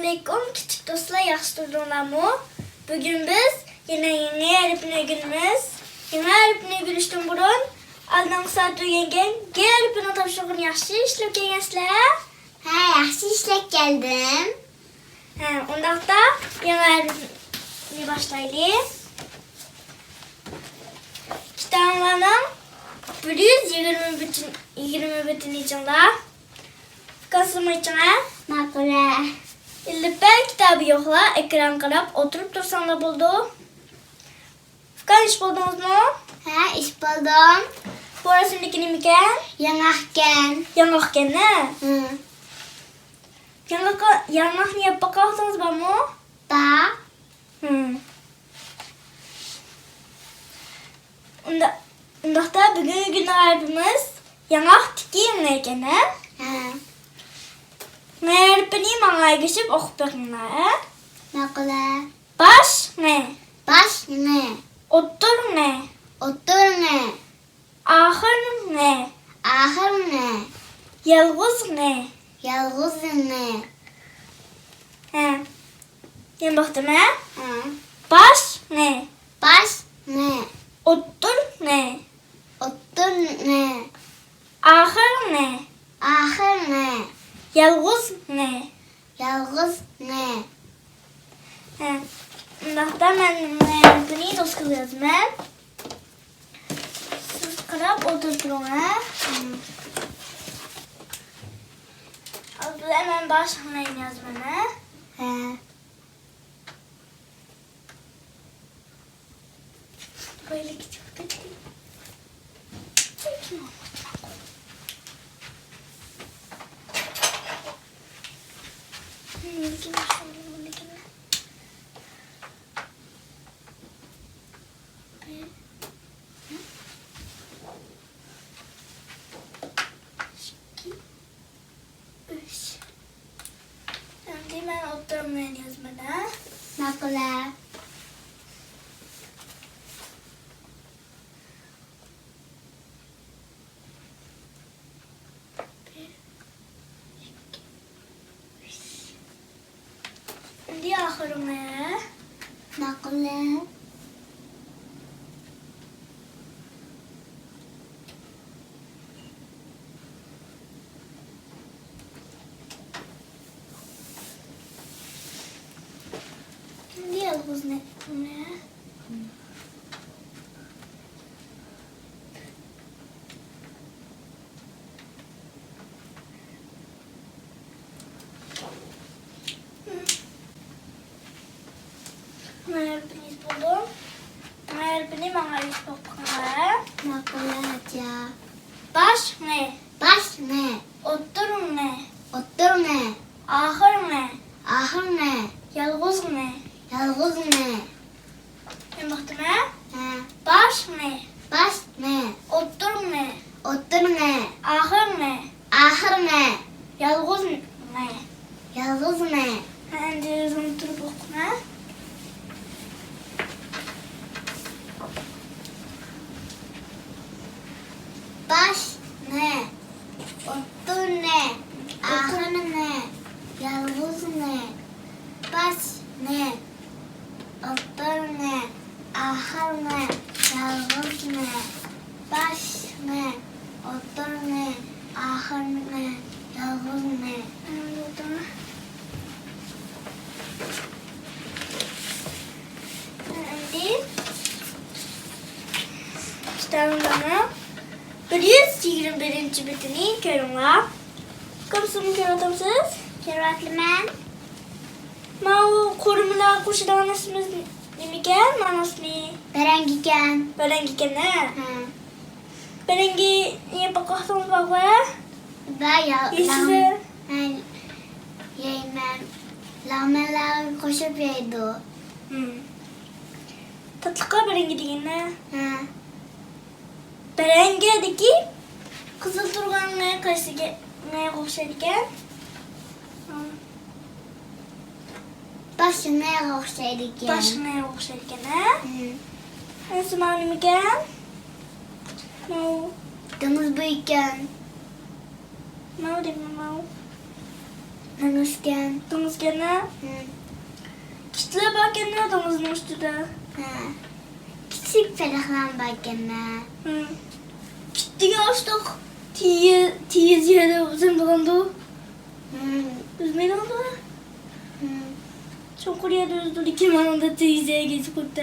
Assalamualaikum küçük dostlar, yaxşı durdunlarmı? Bugün biz yeni eripine günümüz. Yeni eripine günüştüm burun. Aldığım saat uyuyen eripine tavşığın yaxşı işlep gelgesler. Yaxşı işlep geldim. Ondan da yeni eripine başlayalım. Kitabımın 120 bütün içinde. Kasım içine. Makule. İllipel kitabı yokla, ekran karab, oturup dursan da buldu. Fıkan iş buldunuz mu? İş buldum. Bu arasındakini miken? Yanakken. Yanakken ne? Hı. Yanak niye bakarsanız ben mu? Da. Onda da bugün gün harbimiz yanak tikiyim neyken ne? Merpini manga geçip okup bakınlar. Makule. Baş ne? Baş ne? Otur ne? Otur ne? Ahır ne? Ahır ne? Yalğız ne? Yalğız ne? Yan baktım ha? Hı. Baş ne? Baş ne? Otur ne? Otur ne? Ahır ne? Ahır ne? Yalğız ne? Yalğız ne? Onda ben bunu dost kılıyoruz ben. Siz kırıp oturturun ha? Hemen başlayın yazmana. Böyle küçük küçük. Şimdi ben oturmaya yazmana. Makule. Şimdi ahırına. Makule. Şimdi yalğız ne? Merpiniz buldum. Merpini bana iş bakmaya. Makule aja. Baş ne? Baş ne? Otur ne? Otur ne? Ahır ne? Ahır ne? Yalğız ne? Yalğız ne? Ben baktım ha? Baş ne? Baş ne? Otur ne? Otur ne? Ahır ne? Ahır ne? Yalğız ne? Yalğız ne? Şimdi yazını tutup okuma. Baş ne? Otur ne? Ahır ne? Yalğız ne? Baş ne? Otur ne? Ahır ne? Yalğız ne? Baş ne? Otur ne? Ahır ne? Yalğız ne? Burada. Şimdi kitabın bana 121. bitini körünler. Kapısını kör adamsız. Keratlimen. Mau korumuna koşudan ismimiz nemiken? Manasmi Berengiken. Berengi kene. Berengi niye bakahtan bakwa? Baya Size Yaymen. Lameler koşup yaydı. Tatlıka berengi diyene. Ha. Berengedeki kızıl turgan neye karşı neye koşarken? Başı neye koşsaydık yani? Baş neye koşarken ha? Nasıl malum iken? Mau. Domuz buyken. Mau değil mi mau? Nangusken. Dınız gene. Kitle bak gene dınızın üstüde. Küçük ferahlan bakana. Kitle açtık. Tiyiz yere uzun dolandı. Üzmeyi dolandı. Çok oraya düzdür. 2 manada teyzeye geçip kurtta.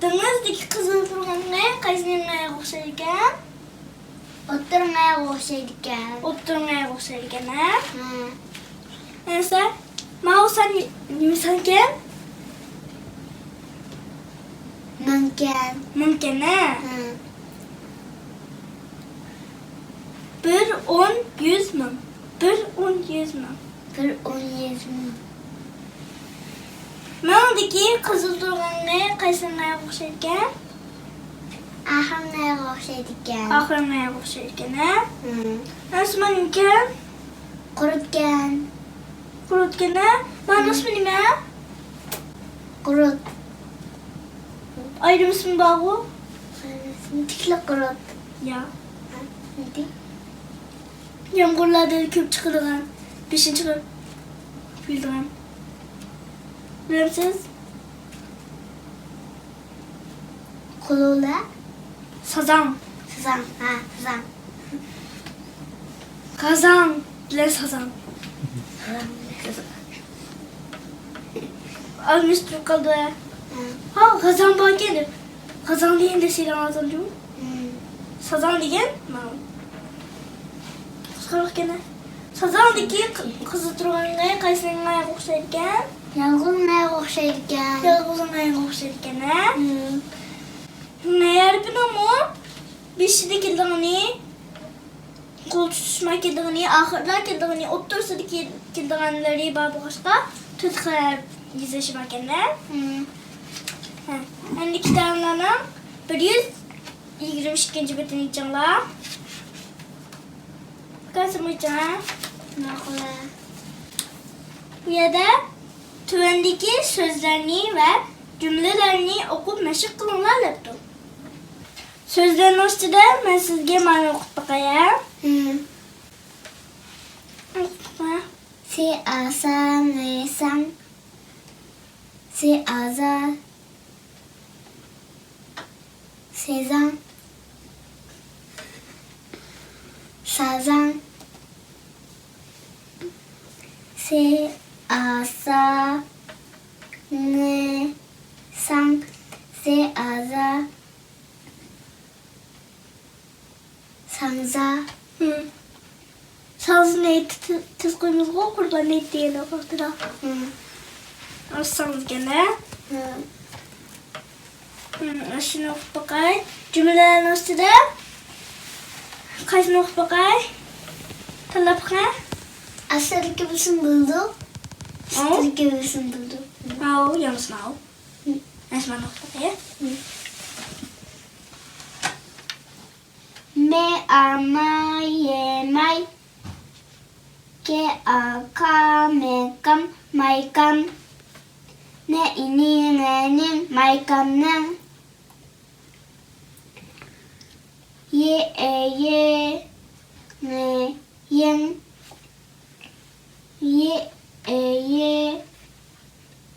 Dınızdaki kızıl durgan ne? Kaysının koşarken. Oturmaya koşarken. Oturmaya koşarken ha. Neyse. Mau sen misalken. Mümkün ha. Bir 10 100 mü? Bir 10 100 mü? Bir 17. Manadaki kızıl durgan ne? Kaysının koşarken. Ahırmaya koşarken. Ahırmaya koşarken ha. Nasıl mümkün? Kurutken. Kurutken ha. Ben nasıl benim ha? Kurut. Ayrı mısın babu? Tikli kurut. Ya. Neydi? Yağmurlarda köp çıkırgan. Bir şey çıkır. Bildiğin. Bilir misiniz? Kulula. Sazan. Sazan. Sazan. Kazan. Bilen sazan. Almış kaldı ya. Ha kazan bak gelir. Kazan diyen de şeyden azalıyor. Sazan diyen mi? Sıkılık gene. Sazan diki kızı durganlığa kaysının ayağı koşarken. Yalgınmaya koşarken. Yalgızın ayağı koşarken ha. Ne yarpın ama bir şey de kildiğini kol tutuşma kildiğini, ahırlar kildiğini, otursa da kildiğinleri babı başka tutkar yüzeşmek ne? Şimdi kitablarına 122. betini içinler. Kaç mı içinler? Nakula. Ya da tüvendeki sözlerini ve cümlelerini okup meşik kılınlar laptop. Sözlerin üstüde ben sizge mani okup bakayım. Si asa mesan. Si aza. Sezan. Sazan. Si asa ne san. Si aza. Sanza. Saz neydi? Tız koyumuz o kurban neydi diye baktıra. Aslanız gene. Şimdi okup bakayım. Cümlelerin üstüde. Kaçını okup bakayım. Talap bakayım. Asır gibisin buldu. Asır gibisin buldu. Mau, yanlış mau. Esma okup bakayım. Me ama yemay. Ke aka mekam maykam. Ne ini nenin maykam nen. Ye ye ne yen. Ye ye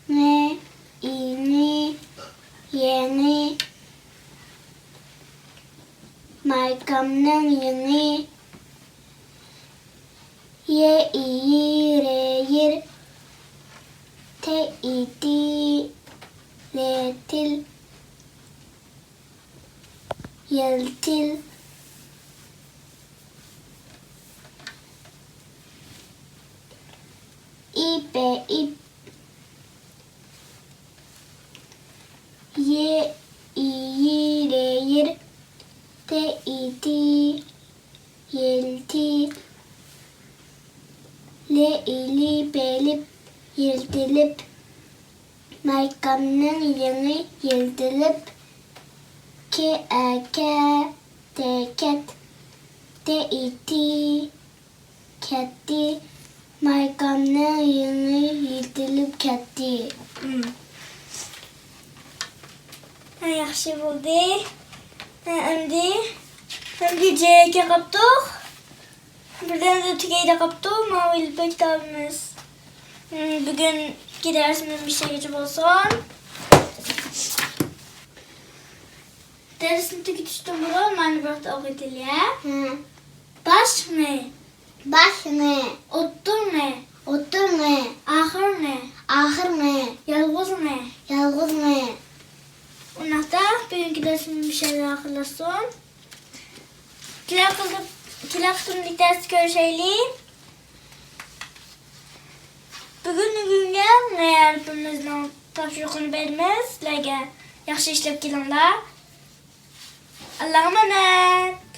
ne ini yeni. Maykam nen yeni. Ye iyi re yir. Te iti re til. Yel til. İpe ip. Ye iyi re yir. Te iti yel til. Le ili belip yeltilip. Maykamның yeni yeltilip. Ke eke teket. Te iti ketti. Maykamның yeni yeltilip ketti. Yaxşı buldu. Şimdi C'ye kaptık. birden de tükeyde kaptı Mavi İpek kitabımız. Bugün gidersiniz bir şey geçip olsun. Dersini tüketiştim burun. Ben bıraktı okuyduğum ya. Hı. Baş ne? Baş ne? Otur ne? Otur ne? Ahır ne? Ahır ne? Yalğız ne? Yalğız ne? Ondan da bugünkü dersimin bir şeyler akıllasın. Kilak tundik ders görüşelim. Bugün günge ne yarpımızın tavşırıqını vermez. Sizlerge yaxşı işlep gelinglar. Allah'a emanet.